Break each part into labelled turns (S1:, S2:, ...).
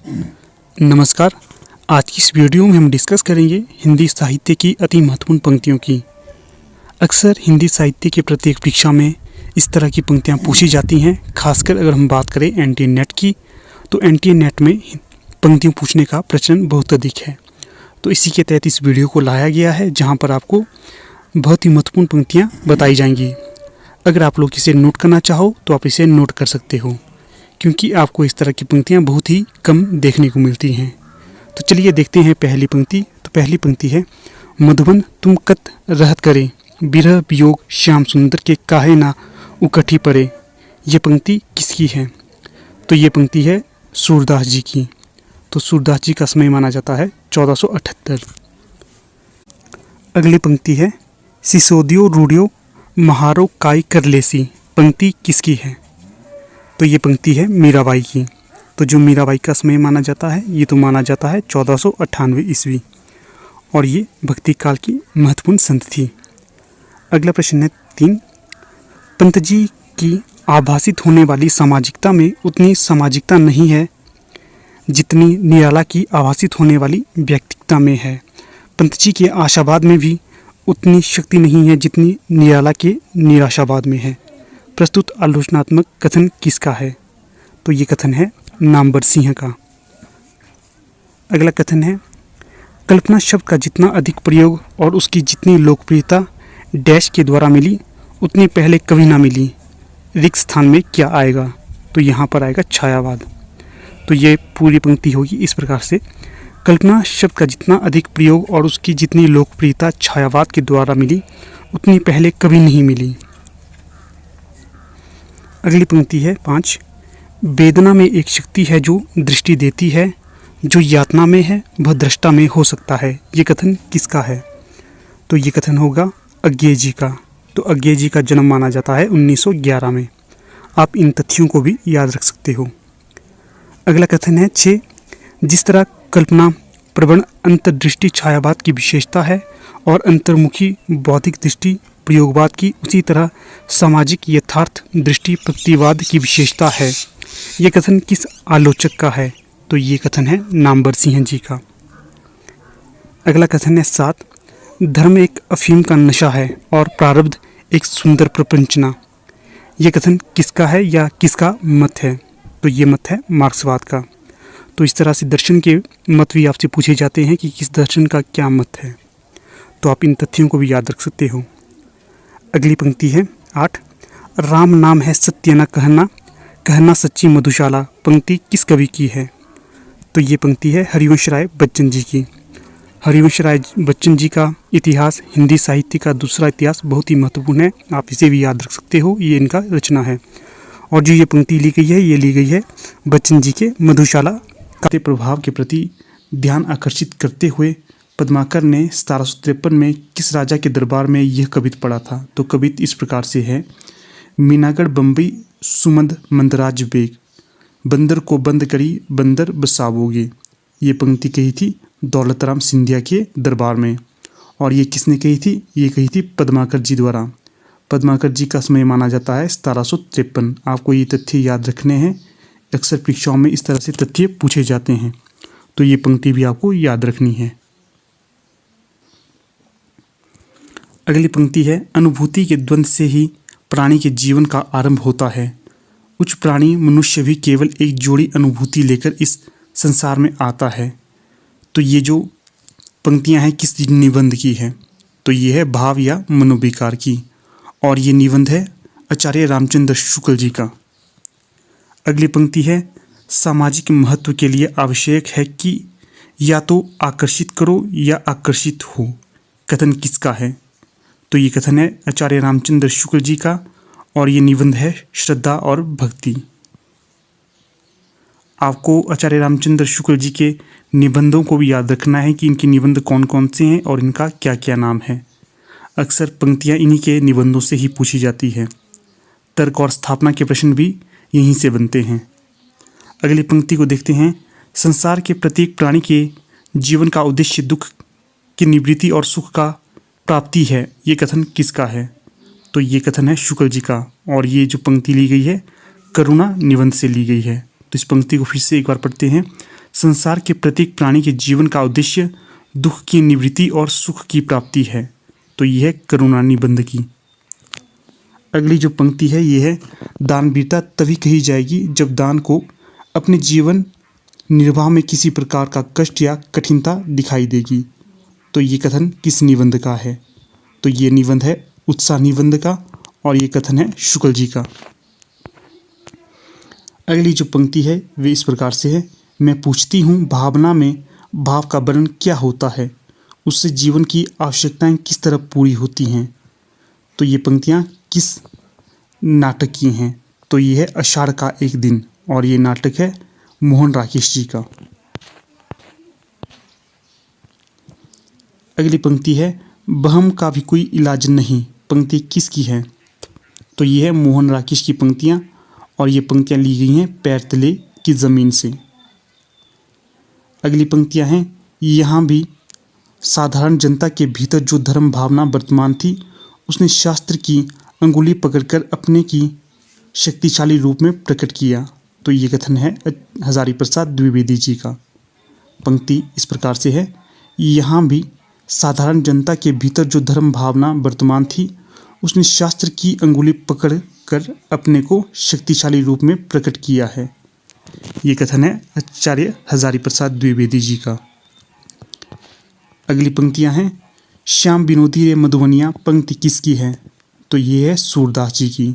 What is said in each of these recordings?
S1: नमस्कार। आज की इस वीडियो में हम डिस्कस करेंगे हिंदी साहित्य की अति महत्वपूर्ण पंक्तियों की। अक्सर हिंदी साहित्य के प्रत्येक परीक्षा में इस तरह की पंक्तियां पूछी जाती हैं। खासकर अगर हम बात करें एनटीए नेट की, तो एनटीए नेट में पंक्तियों पूछने का प्रचलन बहुत अधिक है। तो इसी के तहत इस वीडियो को लाया गया है, जहाँ पर आपको बहुत ही महत्वपूर्ण पंक्तियाँ बताई जाएंगी। अगर आप लोग इसे नोट करना चाहो तो आप इसे नोट कर सकते हो, क्योंकि आपको इस तरह की पंक्तियाँ बहुत ही कम देखने को मिलती हैं। तो चलिए देखते हैं पहली पंक्ति। तो पहली पंक्ति है, मधुबन तुम कत रहत करे, बिरह वियोग श्याम सुंदर के काहे ना उकट्ठी पड़े। ये पंक्ति किसकी है? तो ये पंक्ति है सूरदास जी की। तो सूरदास जी का समय माना जाता है 1478। अगली पंक्ति है, सिसोदियो रूढ़ियो महारो काई कर लेसी। पंक्ति किसकी है? तो ये पंक्ति है मीराबाई की। तो जो मीराबाई का समय माना जाता है, ये तो माना जाता है 1498 ईस्वी, और ये भक्ति काल की महत्वपूर्ण संत थी। अगला प्रश्न है 3, पंत जी की आभासित होने वाली सामाजिकता में उतनी सामाजिकता नहीं है जितनी निराला की आभासित होने वाली व्यक्तिगता में है। पंत जी के आशावाद में भी उतनी शक्ति नहीं है जितनी निराला के निराशावाद में है। प्रस्तुत आलोचनात्मक कथन किसका है? तो ये कथन है नामवर सिंह का। अगला कथन है, कल्पना शब्द का जितना अधिक प्रयोग और उसकी जितनी लोकप्रियता डैश के द्वारा मिली, उतनी पहले कभी ना मिली। रिक्त स्थान में क्या आएगा? तो यहाँ पर आएगा छायावाद। तो ये पूरी पंक्ति होगी इस प्रकार से, कल्पना शब्द का जितना अधिक प्रयोग और उसकी जितनी लोकप्रियता छायावाद के द्वारा मिली, उतनी पहले कभी नहीं मिली। अगली पंक्ति है 5, वेदना में एक शक्ति है जो दृष्टि देती है, जो यातना में है वह दृष्टा में हो सकता है। ये कथन किसका है? तो ये कथन होगा अज्ञेय जी का। तो अज्ञेय जी का जन्म माना जाता है 1911 में। आप इन तथ्यों को भी याद रख सकते हो। अगला कथन है 6, जिस तरह कल्पना प्रवण अंतर्दृष्टि छायावाद की विशेषता है और अंतर्मुखी बौद्धिक दृष्टि प्रयोगवाद की, उसी तरह सामाजिक यथार्थ दृष्टि प्रगतिवाद की विशेषता है। ये कथन किस आलोचक का है? तो ये कथन है नामवर सिंह जी का। अगला कथन है 7, धर्म एक अफीम का नशा है और प्रारब्ध एक सुंदर प्रपंचना। ये कथन किसका है या किसका मत है? तो ये मत है मार्क्सवाद का। तो इस तरह से दर्शन के मत भी आपसे पूछे जाते हैं कि किस दर्शन का क्या मत है। तो आप इन तथ्यों को भी याद रख सकते हो। अगली पंक्ति है 8, राम नाम है सत्य न कहना, कहना सच्ची मधुशाला। पंक्ति किस कवि की है? तो ये पंक्ति है हरिवंश राय बच्चन जी की। हरिवंश राय बच्चन जी का इतिहास हिंदी साहित्य का दूसरा इतिहास बहुत ही महत्वपूर्ण है। आप इसे भी याद रख सकते हो, ये इनका रचना है। और जो ये पंक्ति ली गई है, ये ली गई है बच्चन जी के मधुशाला के प्रभाव के प्रति ध्यान आकर्षित करते हुए पद्माकर ने 1753 में किस राजा के दरबार में यह कवित पढ़ा था? तो कवित इस प्रकार से है, मीनागढ़ बम्बई सुमंद मंदराज बेग, बंदर को बंद करी बंदर बसावोगे। ये पंक्ति कही थी दौलतराम सिंधिया के दरबार में। और ये किसने कही थी? ये कही थी पद्माकर जी द्वारा। पद्माकर जी का समय माना जाता है 1753। आपको ये तथ्य याद रखने हैं, अक्सर परीक्षाओं में इस तरह से तथ्य पूछे जाते हैं, तो ये पंक्ति भी आपको याद रखनी है। अगली पंक्ति है, अनुभूति के द्वंद्व से ही प्राणी के जीवन का आरंभ होता है। उच्च प्राणी मनुष्य भी केवल एक जोड़ी अनुभूति लेकर इस संसार में आता है। तो ये जो पंक्तियां हैं किस निबंध की है? तो ये है भाव या मनोविकार की, और ये निबंध है आचार्य रामचंद्र शुक्ल जी का। अगली पंक्ति है, सामाजिक महत्व के लिए आवश्यक है कि या तो आकर्षित करो या आकर्षित हो। कथन किसका है? तो ये कथन है आचार्य रामचंद्र शुक्ल जी का, और ये निबंध है श्रद्धा और भक्ति। आपको आचार्य रामचंद्र शुक्ल जी के निबंधों को भी याद रखना है कि इनके निबंध कौन कौन से हैं और इनका क्या क्या नाम है। अक्सर पंक्तियां इन्हीं के निबंधों से ही पूछी जाती है। तर्क और स्थापना के प्रश्न भी यहीं से बनते हैं। अगली पंक्ति को देखते हैं, संसार के प्रत्येक प्राणी के जीवन का उद्देश्य दुख की निवृत्ति और सुख का प्राप्ति है। ये कथन किसका है? तो ये कथन है शुक्ल जी का, और ये जो पंक्ति ली गई है करुणा निबंध से ली गई है। तो इस पंक्ति को फिर से एक बार पढ़ते हैं। संसार के प्रत्येक प्राणी के जीवन का उद्देश्य दुख की निवृत्ति और सुख की प्राप्ति है। तो यह है करुणा निबंध की। अगली जो पंक्ति है ये है, दानवीरता तभी कही जाएगी जब दान को अपने जीवन निर्वाह में किसी प्रकार का कष्ट या कठिनता दिखाई देगी। तो ये कथन किस निबंध का है? तो ये निबंध है उत्साह निबंध का और ये कथन है शुक्ल जी का। अगली जो पंक्ति है वे इस प्रकार से है, मैं पूछती हूँ भावना में भाव का वर्णन क्या होता है, उससे जीवन की आवश्यकताएं किस तरह पूरी होती हैं। तो ये पंक्तियाँ किस नाटक की हैं? तो ये है आषाढ़ का एक दिन और ये नाटक है मोहन राकेश जी का। अगली पंक्ति है, बहम का भी कोई इलाज नहीं, पंक्ति किसकी है? तो ये है मोहन राकेश की पंक्तियाँ और ये पंक्तियाँ ली गई हैं पैर तले की ज़मीन से। अगली पंक्तियाँ हैं, यहाँ भी साधारण जनता के भीतर जो धर्म भावना वर्तमान थी उसने शास्त्र की अंगुली पकड़कर अपने की शक्तिशाली रूप में प्रकट किया। तो ये कथन है हजारी प्रसाद द्विवेदी जी का। पंक्ति इस प्रकार से है, यहाँ भी साधारण जनता के भीतर जो धर्म भावना वर्तमान थी उसने शास्त्र की अंगुली पकड़ कर अपने को शक्तिशाली रूप में प्रकट किया है। ये कथन है आचार्य हजारी प्रसाद द्विवेदी जी का। अगली पंक्तियां हैं, श्याम विनोदी रे मधुबनिया, पंक्ति किसकी है? तो ये है सूरदास जी की।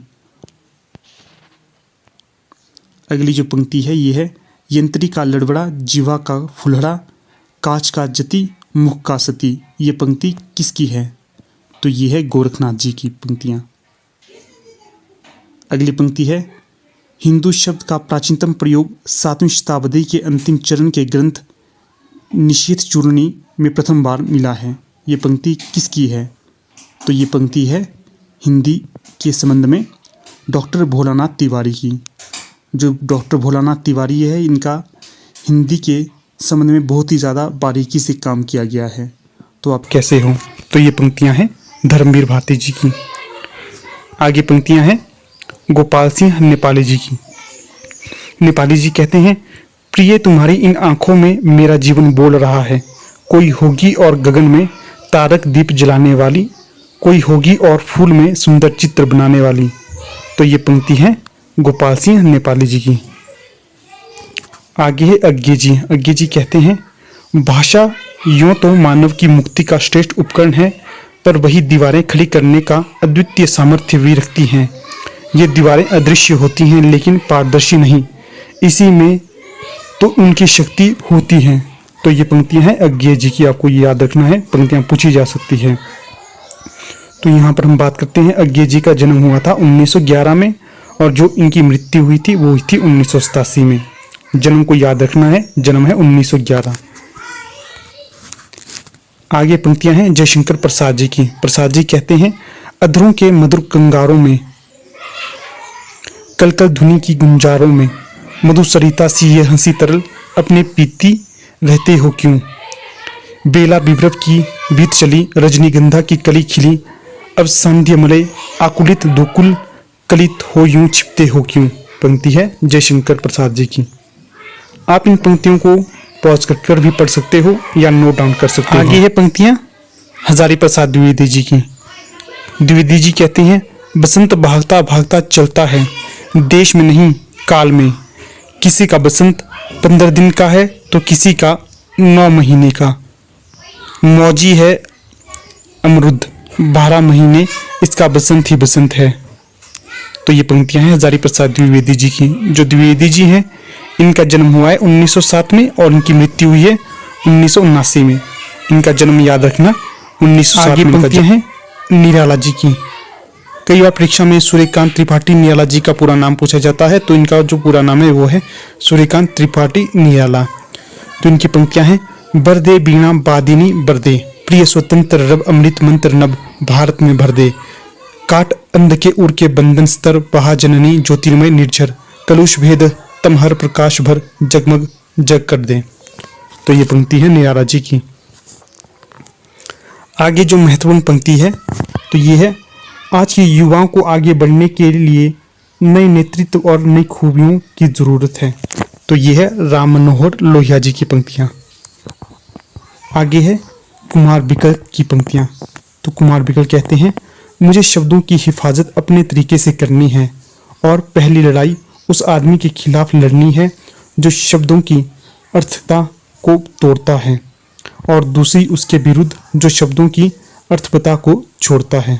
S1: अगली जो पंक्ति है ये है, यंत्री का लड़बड़ा जीवा का फुलहड़ा, काच का जति मुख का सती, ये पंक्ति किसकी है? तो ये है गोरखनाथ जी की पंक्तियाँ। अगली पंक्ति है, हिंदू शब्द का प्राचीनतम प्रयोग 7वीं शताब्दी के अंतिम चरण के ग्रंथ निषेध चूर्णी में प्रथम बार मिला है। ये पंक्ति किसकी है? तो ये पंक्ति है हिंदी के संबंध में डॉक्टर भोलानाथ तिवारी की। जो डॉक्टर भोलानाथ तिवारी है इनका हिंदी के संबंध में बहुत ही ज़्यादा बारीकी से काम किया गया है। तो आप कैसे हो? तो ये पंक्तियां हैं धर्मवीर भारती जी की। आगे पंक्तियां हैं गोपाल सिंह नेपाली जी की। नेपाली जी कहते हैं, प्रिय तुम्हारी इन आंखों में मेरा जीवन बोल रहा है, कोई होगी और गगन में तारक दीप जलाने वाली, कोई होगी और फूल में सुंदर चित्र बनाने वाली। तो ये पंक्ति है गोपाल सिंह नेपाली जी की। आगे है अज्ञे जी। अज्ञे जी कहते हैं, भाषा यूँ तो मानव की मुक्ति का श्रेष्ठ उपकरण है, पर वही दीवारें खड़ी करने का अद्वितीय सामर्थ्य भी रखती हैं। ये दीवारें अदृश्य होती हैं लेकिन पारदर्शी नहीं, इसी में तो उनकी शक्ति होती है। तो ये पंक्तियां हैं अज्ञे जी की, आपको ये याद रखना है, पंक्तियां पूछी जा सकती हैं। तो यहाँ पर हम बात करते हैं अज्ञे जी का जन्म हुआ था 1911 में और जो इनकी मृत्यु हुई थी वो हुई थी 1987 में। जन्म को याद रखना है, जन्म है 1911। आगे पंक्तियां हैं जयशंकर प्रसाद जी की। प्रसाद जी कहते हैं, अधरों के मधुर कंगारों में, कलकल धुनी की गुंजारों में, मधु सरिता सी ये हंसी तरल, अपने पीती रहते हो क्यों। बेला विभ्रव की बीत चली, रजनीगंधा की कली खिली, अब संध्य मले आकुलित दुकुल, कलित हो यूं छिपते हो क्यों। पंक्ति है जयशंकर प्रसाद जी की। आप इन पंक्तियों को पॉज कर भी पढ़ सकते हो या नोट डाउन कर सकते हो। आगे है पंक्तियां हजारी प्रसाद द्विवेदी जी की। द्विवेदी जी कहते हैं, बसंत भागता भागता चलता है, देश में नहीं काल में, किसी का बसंत 15 दिन का है तो किसी का 9 महीने का, मौजी है अमरुद 12 महीने, इसका बसंत ही बसंत है। तो ये पंक्तियां हैं हजारी प्रसाद द्विवेदी जी की। जो द्विवेदी जी हैं इनका जन्म हुआ है 1907 में और इनकी मृत्यु हुई है 1979 में। इनका जन्म याद रखना 1907 में। आगे पंक्तियां हैं निराला जी की। कई बार परीक्षा में सूर्यकांत त्रिपाठी निराला जी का पूरा नाम पूछा जाता है, तो इनका जो पूरा नाम है वो है सूर्यकांत त्रिपाठी निराला। तो इनकी पंक्तियां हैं, बरदे बीणा बादिनी बरदे, प्रिय स्वतंत्र रब अमृत मंत्र नभ, भारत में भर दे, काट अंध के उड़ के बंधन स्तर, बहा जननी ज्योतिर्मय निर्झर, कलुष भेद तम हर प्रकाश भर, जगमग जग कर दे। तो ये पंक्ति है निराला जी की। आगे जो महत्वपूर्ण पंक्ति है तो ये है, आज के युवाओं को आगे बढ़ने के लिए नए नेतृत्व और नई खूबियों की जरूरत है। तो ये है राम मनोहर लोहिया जी की पंक्तियां। आगे है कुमार बिकल की पंक्तियां। तो कुमार बिकल कहते हैं, मुझे शब्दों की हिफाजत अपने तरीके से करनी है और पहली लड़ाई उस आदमी के खिलाफ लड़नी है जो शब्दों की अर्थता को तोड़ता है, और दूसरी उसके विरुद्ध जो शब्दों की अर्थवता को छोड़ता है।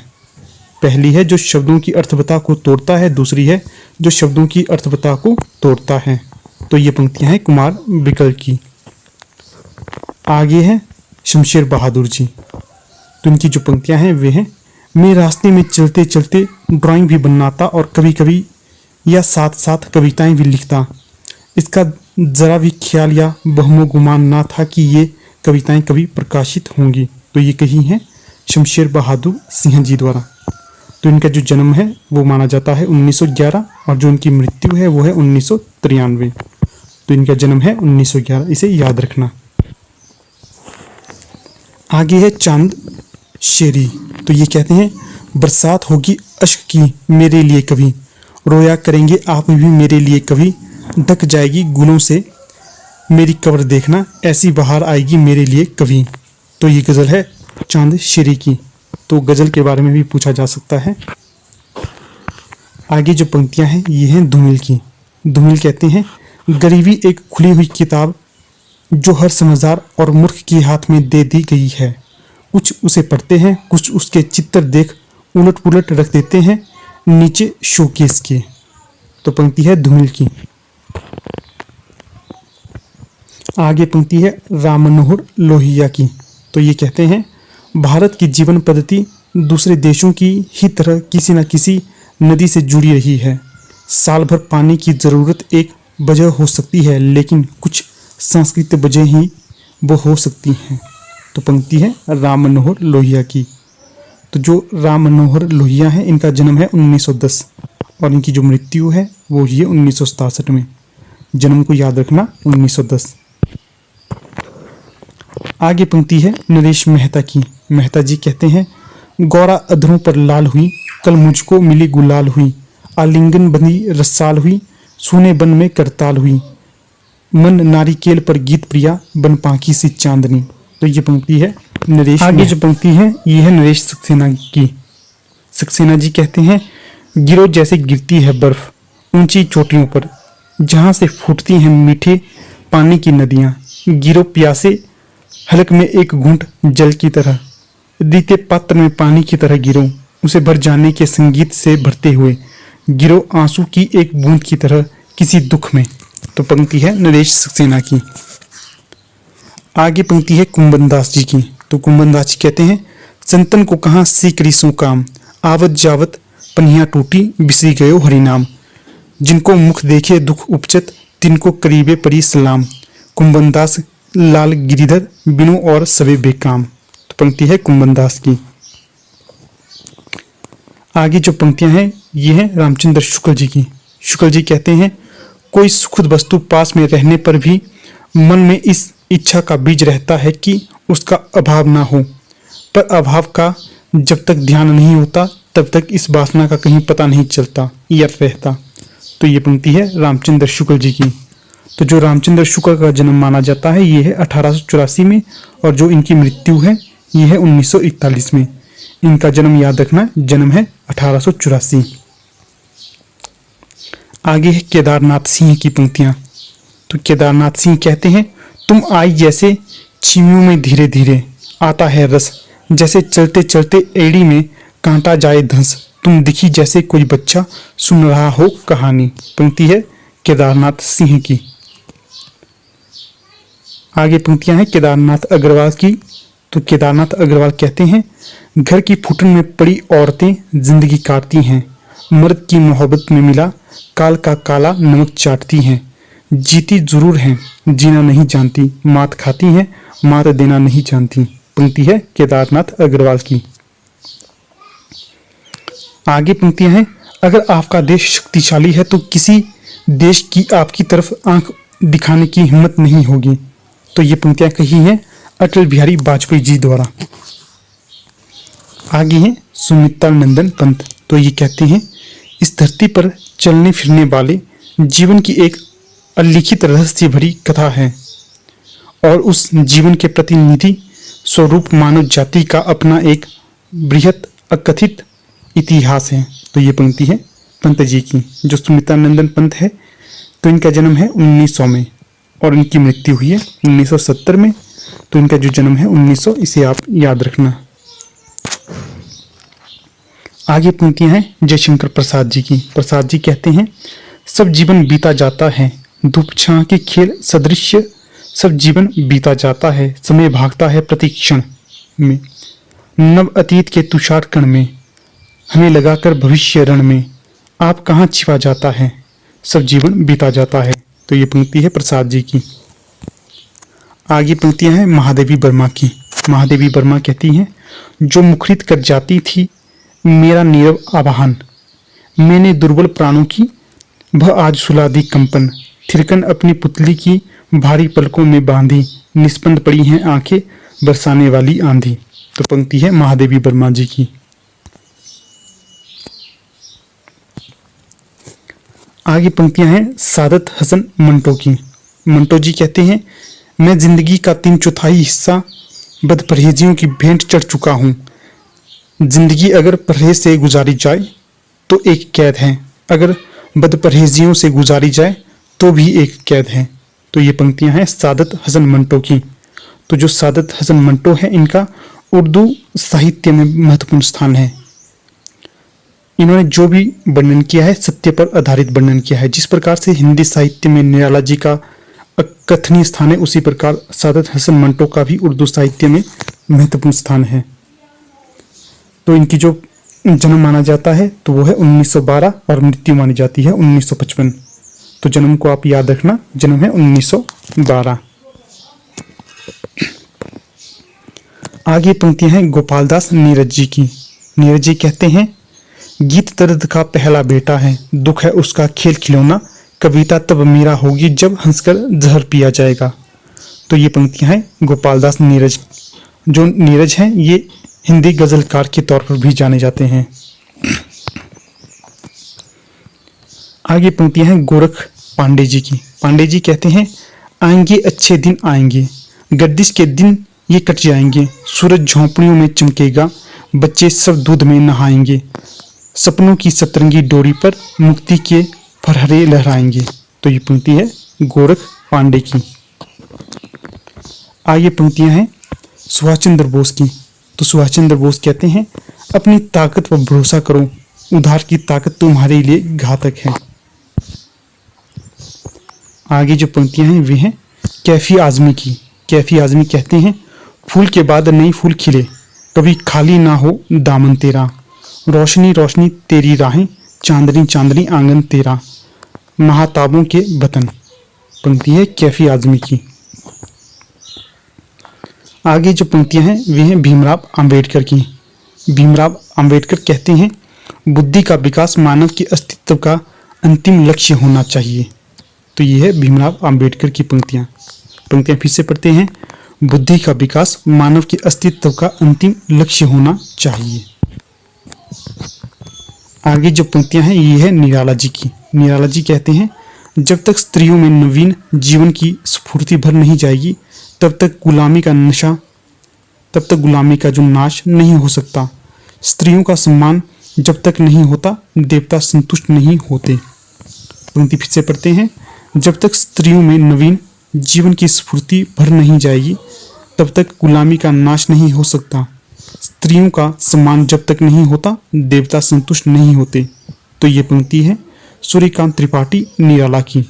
S1: पहली है जो शब्दों की अर्थवता को तोड़ता है, दूसरी है जो शब्दों की अर्थवता को तोड़ता है। तो ये पंक्तियां हैं कुमार बिकल की। आगे है शमशेर बहादुर जी। तो इनकी जो पंक्तियां हैं वे हैं, मैं रास्ते में चलते चलते ड्राइंग भी बनाता और कभी कभी या साथ साथ कविताएं भी लिखता। इसका जरा भी ख्याल या बहमो गुमान ना था कि ये कविताएं कभी प्रकाशित होंगी। तो ये कही हैं शमशेर बहादुर सिंह जी द्वारा। तो इनका जो जन्म है वो माना जाता है 1911 और जो इनकी मृत्यु है वो है 1993। तो इनका जन्म है 1911, इसे याद रखना। आगे है चांद शेरी। तो ये कहते हैं, बरसात होगी अश्क की मेरे लिए कभी, रोया करेंगे आप भी मेरे लिए कभी, ढक जाएगी गुलों से मेरी कब्र देखना, ऐसी बहार आएगी मेरे लिए कभी। तो ये गज़ल है चांद शेरी की। तो गज़ल के बारे में भी पूछा जा सकता है। आगे जो पंक्तियां हैं ये हैं धूमिल की। धूमिल कहते हैं, गरीबी एक खुली हुई किताब जो हर समझदार और मूर्ख के हाथ में दे दी गई है। कुछ उसे पढ़ते हैं, कुछ उसके चित्र देख उलट पुलट रख देते हैं नीचे शोकेस के। तो पंक्ति है धूमिल की। आगे पंक्ति है राम मनोहर लोहिया की। तो ये कहते हैं, भारत की जीवन पद्धति दूसरे देशों की ही तरह किसी न किसी नदी से जुड़ी रही है। साल भर पानी की ज़रूरत एक वजह हो सकती है, लेकिन कुछ सांस्कृतिक वजह ही वो हो सकती हैं। तो पंक्ति है राम मनोहर लोहिया की। तो जो राम मनोहर लोहिया है इनका जन्म है 1910 और इनकी जो मृत्यु है वो ही है 1967 में। जन्म को याद रखना 1910। आगे पंक्ति है नरेश मेहता की। मेहता जी कहते हैं, गौरा अधरों पर लाल हुई, कल मुझको मिली गुलाल हुई, आलिंगन बंधी रसाल हुई, सोने बन में करताल हुई, मन नारिकेल पर गीत प्रिया, बन पाखी सी चांदनी। तो ये पंक्ति है नरेश। आगे जो पंक्ति है ये है नरेश सक्सेना की। सक्सेना जी कहते हैं, गिरो जैसे गिरती है बर्फ ऊंची चोटियों पर, जहां से फूटती हैं मीठे पानी की नदियां, गिरो प्यासे हलक में एक घूंट जल की तरह, दीते पात्र में पानी की तरह गिरो, उसे भर जाने के संगीत से भरते हुए, गिरो आंसू की एक बूंद की तरह किसी दुख में। तो पंक्ति है नरेश सक्सेना की। आगे पंक्ति है कुंबन दास जी की। तो कुंबन दास जी कहते हैं, संतन को कहाँ सीख रिसों काम, आवत जावत पनिया टूटी बिसरी गयो हरिनाम, जिनको मुख देखे दुख उपचत तिनको करीबे परी सलाम, कुंबन दास लाल गिरिधर बिनु और सवे बेकाम। तो पंक्ति है कुंबन दास की। आगे जो पंक्तियां हैं ये हैं रामचंद्र शुक्ल जी की। शुक्ल जी कहते हैं, कोई सुखद वस्तु पास में रहने पर भी मन में इस इच्छा का बीज रहता है कि उसका अभाव ना हो, पर अभाव का जब तक ध्यान नहीं होता तब तक इस वासना का कहीं पता नहीं चलता या रहता। तो ये पंक्ति है रामचंद्र शुक्ल जी की। तो जो रामचंद्र शुक्ल का जन्म माना जाता है ये है 1884 में और जो इनकी मृत्यु है ये है 1941 में। इनका जन्म याद रखना, जन्म है 1884। आगे है केदारनाथ सिंह की पंक्तियां। तो केदारनाथ सिंह कहते हैं, तुम आई जैसे छिमियों में धीरे धीरे आता है रस, जैसे चलते चलते एड़ी में कांटा जाए धंस, तुम दिखी जैसे कोई बच्चा सुन रहा हो कहानी। पंक्ति है केदारनाथ सिंह की। आगे पंक्तियां हैं केदारनाथ अग्रवाल की। तो केदारनाथ अग्रवाल कहते हैं, घर की फुटन में पड़ी औरतें जिंदगी काटती हैं, मर्द की मोहब्बत में मिला काल का काला नमक चाटती हैं, जीती जरूर हैं जीना नहीं जानती, मात खाती हैं मात देना नहीं जानती। पंक्ति है केदारनाथ अग्रवाल की। आगे पंक्तियां हैं, अगर आपका देश शक्तिशाली है तो किसी देश की आपकी तरफ आंख दिखाने की हिम्मत नहीं होगी। तो ये पंक्तियां कही हैं अटल बिहारी वाजपेयी जी द्वारा। आगे हैं सुमित्रा नंदन पंत। तो ये कहते हैं, इस धरती पर चलने फिरने वाले जीवन की एक अलिखित रहस्य भरी कथा है और उस जीवन के प्रतिनिधि स्वरूप मानव जाति का अपना एक बृहत अकथित इतिहास है। तो ये पंक्ति है पंत जी की, जो सुमित्रानंदन पंत है। तो इनका जन्म है 1900 में और इनकी मृत्यु हुई है 1970 में। तो इनका जो जन्म है 1900, इसे आप याद रखना। आगे पंक्तियां हैं जयशंकर प्रसाद जी की। प्रसाद जी कहते हैं, सब जीवन बीता जाता है, धूप छां के खेल सदृश सब जीवन बीता जाता है, समय भागता है प्रतिक्षण में, नव अतीत के तुषार कण में, हमें लगाकर भविष्य रण में, आप कहाँ छिपा जाता है, सब जीवन बीता जाता है। तो ये पंक्ति है प्रसाद जी की। आगे पंक्तियां हैं महादेवी वर्मा की। महादेवी वर्मा कहती हैं, जो मुखरित कर जाती थी मेरा नीरव आवाहन, मैंने दुर्बल प्राणों की वह आज सुला दी कंपन, थिरकन अपनी पुतली की भारी पलकों में बांधी, निस्पंद पड़ी हैं आंखें बरसाने वाली आंधी। तो पंक्ति है महादेवी वर्मा जी की। आगे पंक्तियां हैं सादत हसन मंटो की। मंटो जी कहते हैं, मैं जिंदगी का 3/4 हिस्सा बदपरहेजियों की भेंट चढ़ चुका हूँ। जिंदगी अगर परहेज से गुजारी जाए तो एक कैद है, अगर बदपरहेजियों से गुजारी जाए तो भी एक कैद है। तो ये पंक्तियां हैं सादत हसन मंटो की। तो जो सादत हसन मंटो है, इनका उर्दू साहित्य में महत्वपूर्ण स्थान है। इन्होंने जो भी वर्णन किया है सत्य पर आधारित वर्णन किया है। जिस प्रकार से हिंदी साहित्य में निराला जी का अकथनीय स्थान है, उसी प्रकार सादत हसन मंटो का भी उर्दू साहित्य में महत्वपूर्ण स्थान है। तो इनकी जो जन्म माना जाता है तो वो है 1912 और मृत्यु मानी जाती है 1955। तो जन्म को आप याद रखना, जन्म है 1912। आगे पंक्तियां हैं गोपालदास नीरज जी की। नीरज जी कहते हैं, गीत दर्द का पहला बेटा है, दुख है उसका खेल खिलौना, कविता तब मीरा होगी जब हंसकर जहर पिया जाएगा। तो ये पंक्तियां हैं गोपालदास नीरज। जो नीरज हैं ये हिंदी गजलकार के तौर पर भी जाने जाते हैं। आगे पंक्तियां हैं गोरख पांडे जी की। पांडे जी कहते हैं, आएंगे अच्छे दिन आएंगे, गर्दिश के दिन ये कट जाएंगे, सूरज झोंपड़ियों में चमकेगा, बच्चे सब दूध में नहाएंगे, सपनों की सतरंगी डोरी पर मुक्ति के फरहरे लहराएंगे। तो ये पंक्ति है गोरख पांडे की। आगे पंक्तियां हैं सुभाष चंद्र बोस की। तो सुभाष चंद्र बोस कहते हैं, अपनी ताकत पर भरोसा करो, उधार की ताकत तुम्हारे लिए घातक है। आगे जो पंक्तियां हैं वे हैं कैफी आजमी की। कैफी आजमी कहते हैं, फूल के बाद नई फूल खिले, कभी खाली ना हो दामन तेरा, रोशनी रोशनी तेरी राहें, चांदनी चांदनी आंगन तेरा, महाताबों के वतन। पंक्ति है कैफी आजमी की। आगे जो पंक्तियां हैं वे हैं भीमराव अंबेडकर की। भीमराव अंबेडकर कहते हैं, बुद्धि का विकास मानव के अस्तित्व का अंतिम लक्ष्य होना चाहिए। तो ये है भीमराव अंबेडकर की पंक्तियां। फिर से पढ़ते हैं, बुद्धि का विकास मानव के अस्तित्व का अंतिम लक्ष्य होना चाहिए। आगे जो पंक्तियां हैं ये है निराला जी की। निराला जी कहते हैं, जब तक स्त्रियों में नवीन जीवन की स्फूर्ति भर नहीं जाएगी तब तक गुलामी का जो नाश नहीं हो सकता। स्त्रियों का सम्मान जब तक नहीं होता देवता संतुष्ट नहीं होते। पंक्ति फिर से पढ़ते हैं, जब तक स्त्रियों में नवीन जीवन की स्फूर्ति भर नहीं जाएगी तब तक गुलामी का नाश नहीं हो सकता। स्त्रियों का सम्मान जब तक नहीं होता देवता संतुष्ट नहीं होते। तो ये पंक्ति है सूर्यकांत त्रिपाठी निराला की।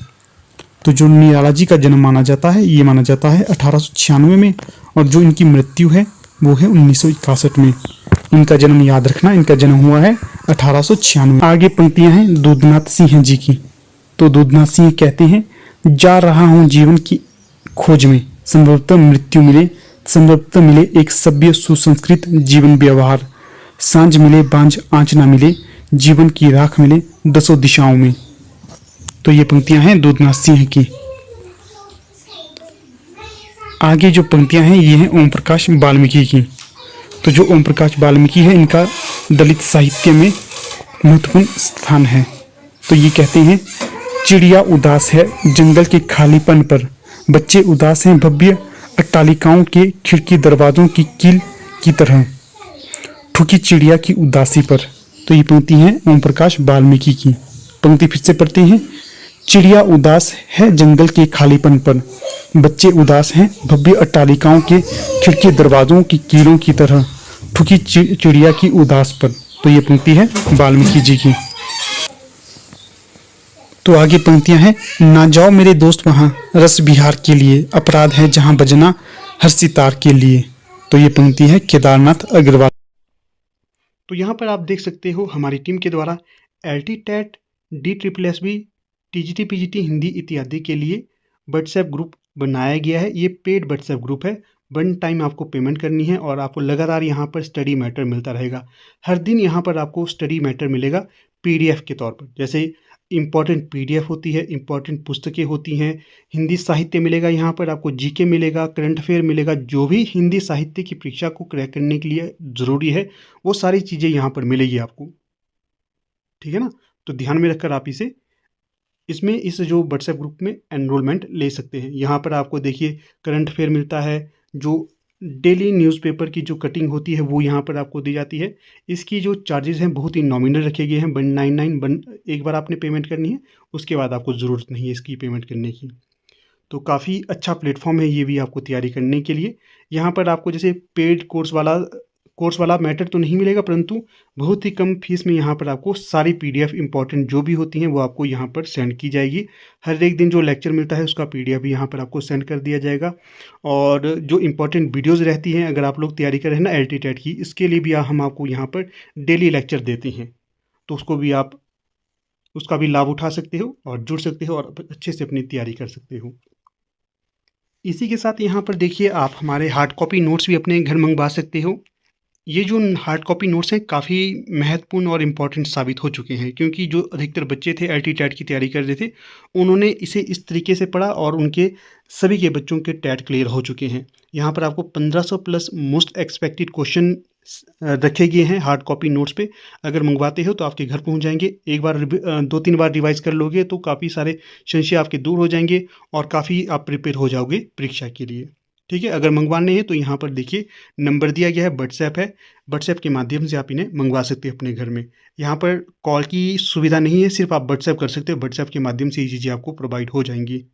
S1: तो जो निराला जी का जन्म माना जाता है ये माना जाता है 1896 में और जो इनकी मृत्यु है वो है 1961 में। इनका जन्म याद रखना, इनका जन्म हुआ है 1896। आगे पंक्तियां हैं दूधनाथ सिंह जी की। तो दूधनाथ सिंह कहते हैं, जा रहा हूँ जीवन की खोज में, संभवतः मृत्यु मिले, संभवतः मिले एक सभ्य सुसंस्कृत जीवन व्यवहार, सांझ मिले बांझ आंच ना मिले, जीवन की राख मिले दसों दिशाओं में। तो ये पंक्तियां हैं दूधनाथ सिंह की। आगे जो पंक्तियां हैं ये हैं ओम प्रकाश वाल्मीकि की। तो जो ओम प्रकाश वाल्मीकि है इनका दलित साहित्य में महत्वपूर्ण स्थान है। तो ये कहते हैं, चिड़िया उदास है जंगल के खालीपन पर, बच्चे उदास हैं भव्य अट्टालिकाओं के खिड़की दरवाजों की कील की तरह, ठुकी चिड़िया की उदासी पर। तो ये पंक्ति है ओम प्रकाश वाल्मीकि की। पंक्ति फिर से पढ़ते हैं। चिड़िया उदास है जंगल के खालीपन पर, बच्चे उदास हैं भव्य अट्टालिकाओं के खिड़की दरवाजों की कीलों की तरह, ठुकी चिड़िया की उदास पर। तो ये पंक्ति है वाल्मीकि जी की। तो आगे पंक्तियां हैं। ना जाओ मेरे दोस्त वहाँ रस विहार के लिए, अपराध है जहाँ बजना हर सितार के लिए। तो ये पंक्ति है केदारनाथ अग्रवाल। तो यहाँ पर आप देख सकते हो हमारी टीम के द्वारा LT TET DSSB TGT PGT Hindi इत्यादि के लिए व्हाट्सएप ग्रुप बनाया गया है। ये पेड व्हाट्सएप ग्रुप है। 1 टाइम आपको पेमेंट करनी है और आपको लगातार यहाँ पर स्टडी मैटर मिलता रहेगा। हर दिन यहाँ पर आपको स्टडी मैटर मिलेगा PDF के तौर पर। जैसे इम्पॉर्टेंट PDF होती है, इम्पॉर्टेंट पुस्तकें होती हैं, हिंदी साहित्य मिलेगा, यहाँ पर आपको GK मिलेगा, करंट अफेयर मिलेगा। जो भी हिंदी साहित्य की परीक्षा को क्रैक करने के लिए ज़रूरी है वो सारी चीज़ें यहाँ पर मिलेगी आपको। ठीक है ना। तो ध्यान में रखकर आप इसमें इस जो व्हाट्सएप ग्रुप में एनरोलमेंट ले सकते हैं। यहाँ पर आपको देखिए करंट अफेयर मिलता है, जो डेली न्यूज़पेपर की जो कटिंग होती है वो यहाँ पर आपको दी जाती है। इसकी जो चार्जेस हैं बहुत ही नॉमिनल रखे गए हैं, 199 एक बार आपने पेमेंट करनी है, उसके बाद आपको ज़रूरत नहीं है इसकी पेमेंट करने की। तो काफ़ी अच्छा प्लेटफॉर्म है ये भी आपको तैयारी करने के लिए। यहाँ पर आपको जैसे पेड कोर्स वाला मैटर तो नहीं मिलेगा, परंतु बहुत ही कम फीस में यहाँ पर आपको सारी PDF इंपॉर्टेंट जो भी होती हैं वो आपको यहाँ पर सेंड की जाएगी। हर एक दिन जो लेक्चर मिलता है उसका PDF भी यहाँ पर आपको सेंड कर दिया जाएगा। और जो इंपॉर्टेंट वीडियोज़ रहती हैं, अगर आप लोग तैयारी कर रहे हैं ना LT टेट की, इसके लिए भी हम आपको यहाँ पर डेली लेक्चर देते हैं। तो उसका भी लाभ उठा सकते हो और जुड़ सकते हो और अच्छे से अपनी तैयारी कर सकते हो। इसी के साथ यहाँ पर देखिए आप हमारे हार्ड कॉपी नोट्स भी अपने घर मंगवा सकते हो। ये जो हार्ड कॉपी नोट्स हैं काफ़ी महत्वपूर्ण और इम्पॉर्टेंट साबित हो चुके हैं, क्योंकि जो अधिकतर बच्चे थे LT टेट की तैयारी कर रहे थे उन्होंने इसे इस तरीके से पढ़ा और उनके सभी के बच्चों के टेट क्लियर हो चुके हैं। यहाँ पर आपको 1500 प्लस मोस्ट एक्सपेक्टेड क्वेश्चन रखे गए हैं हार्ड कॉपी नोट्स पे। अगर मंगवाते हो तो आपके घर पहुँच जाएंगे। एक बार 2-3 बार रिवाइज कर लोगे तो काफ़ी सारे संशय आपके दूर हो जाएंगे और काफ़ी आप प्रिपेयर हो जाओगे परीक्षा के लिए। ठीक है। अगर मंगवाने हैं तो यहाँ पर देखिए नंबर दिया गया है, व्हाट्सएप है, व्हाट्सएप के माध्यम से आप इन्हें मंगवा सकते हैं अपने घर में। यहाँ पर कॉल की सुविधा नहीं है, सिर्फ आप व्हाट्सएप कर सकते हो। व्हाट्सएप के माध्यम से ये चीज़ें आपको प्रोवाइड हो जाएंगी।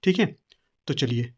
S1: ठीक है। तो चलिए